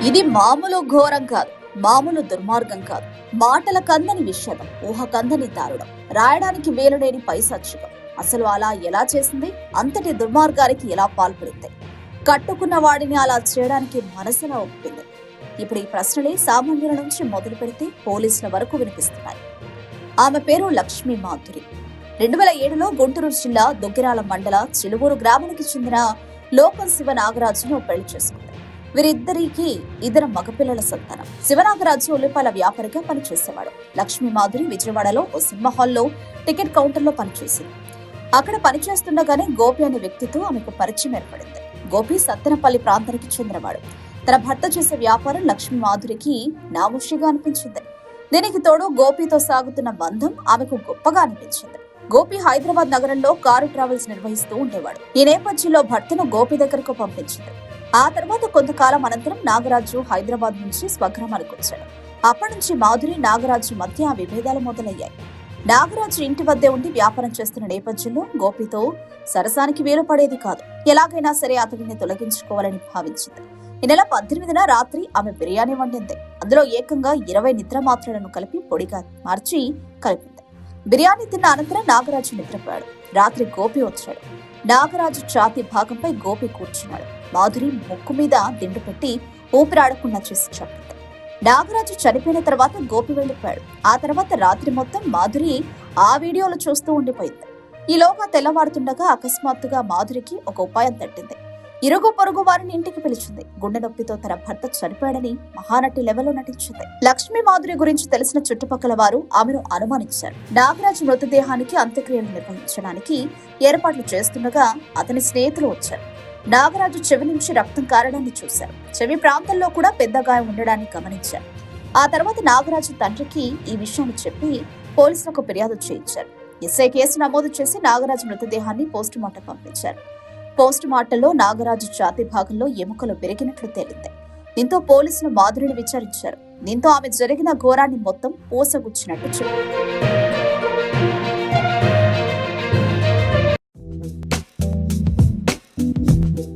ఇది మామూలు ఘోరం కాదు, మామూలు దుర్మార్గం కాదు. మాటల కందని విషాదం, ఊహ కందని దారుణం, రాయడానికి వేలులేని పైశాచికం. అసలు అలా ఎలా చేసింది? అంతటి దుర్మార్గానికి ఎలా పాల్పడింది? కట్టుకున్న వాడిని అలా చేయడానికి మనసులా ఒప్పింది? ఇప్పుడు ఈ ప్రశ్నలే సామాన్యుల నుంచి మొదలు పెడితే పోలీసుల వరకు వినిపిస్తున్నాయి. ఆమె పేరు లక్ష్మీ మాధురి. 2007లో గుంటూరు జిల్లా దుగ్గిరాల మండల చిలువూరు గ్రామానికి చెందిన లోకం శివ నాగరాజును పెళ్లి చేసుకుంది. వీరిద్దరికి ఇద్దరు మగపిల్లల సంతానం. శివనాగరాజు ఉల్లిపాయల వ్యాపారిగా పనిచేసేవాడు. లక్ష్మీ మాధురి విజయవాడలో ఓ సినిమా హాల్లో టికెట్ కౌంటర్లో పనిచేసింది. అక్కడ పనిచేస్తుండగానే గోపి అనే వ్యక్తితో ఆమెకు పరిచయం ఏర్పడింది. గోపి సత్తెనపల్లి ప్రాంతానికి చెందినవాడు. తన భర్త చేసే వ్యాపారం లక్ష్మీ మాధురికి నాముషిగా అనిపించింది. దీనికి తోడు గోపితో సాగుతున్న బంధం ఆమెకు గొప్పగా అనిపించింది. గోపి హైదరాబాద్ నగరంలో కారు ట్రావెల్స్ నిర్వహిస్తూ ఉండేవాడు. ఈ నేపథ్యంలో భర్తను గోపి దగ్గరకు పంపించింది. ఆ తర్వాత కొంతకాలం అనంతరం నాగరాజు హైదరాబాద్ నుంచి స్వగ్రామానికి వచ్చాడు. అప్పటి నుంచి మాధురి నాగరాజు మధ్య విభేదాలు మొదలయ్యాయి. నాగరాజు ఇంటి వద్దే ఉండి వ్యాపారం చేస్తున్న నేపథ్యంలో గోపితో సరసానికి వీలు పడేది కాదు. ఎలాగైనా సరే అతడిని తొలగించుకోవాలని భావించింది. ఈ నెల 18న రాత్రి ఆమె బిర్యానీ వండింది. అందులో ఏకంగా 20 నిద్ర మాత్రలను కలిపి పొడిగా మార్చి కలిపింది. బిర్యానీ తిన్న అనంతరం నాగరాజు నిద్రపోయాడు. రాత్రి గోపి వచ్చాడు. నాగరాజు ఛాతీ భాగంపై గోపి కూర్చున్నాడు. మాధురి ముక్కు మీద దిండు పెట్టి ఊపిరాడకుండా చేసి చంపింది. నాగరాజు చనిపోయిన తర్వాత గోపి వెళ్లిపోయాడు. ఆ తర్వాత రాత్రి మొత్తం మాధురి ఆ వీడియోలు చూస్తూ ఉండిపోయింది. ఈలోగా తెల్లవారుతుండగా అకస్మాత్తుగా మాధురికి ఒక ఉపాయం తట్టింది. ఇరుగు పొరుగు వారిని ఇంటికి పిలిచింది. గుండె నొప్పితో తన భర్త చనిపోయాడని మహానటి లెవెల్లో నటించింది. లక్ష్మీ మాధురి గురించి తెలిసిన చుట్టుపక్కల వారు ఆమెను అనుమానించారు. నాగరాజు మృతదేహానికి అంత్యక్రియలు నిర్వహించడానికి ఏర్పాట్లు చేస్తుండగా అతని స్నేహితులు వచ్చారు. నాగరాజు చెవి నుంచి రక్తం కారడాన్ని చూశారు. చెవి ప్రాంతంలో కూడా పెద్ద గాయం ఉండడాన్ని గమనించారు. ఆ తర్వాత నాగరాజు తండ్రికి ఈ విషయాన్ని చెప్పి పోలీసులకు ఫిర్యాదు చేయించారు. ఎస్ఐ కేసు నమోదు చేసి నాగరాజు మృతదేహాన్ని పోస్టుమార్టం పంపించారు. పోస్టుమార్టంలో నాగరాజు ఛాతీ భాగంలో ఎముకలు పెరిగినట్లు తేలింది. దీంతో పోలీసులు మాధురిని విచారించారు. దీంతో ఆమె జరిగిన ఘోరాన్ని మొత్తం పోసగుచ్చినట్టు చెప్పారు.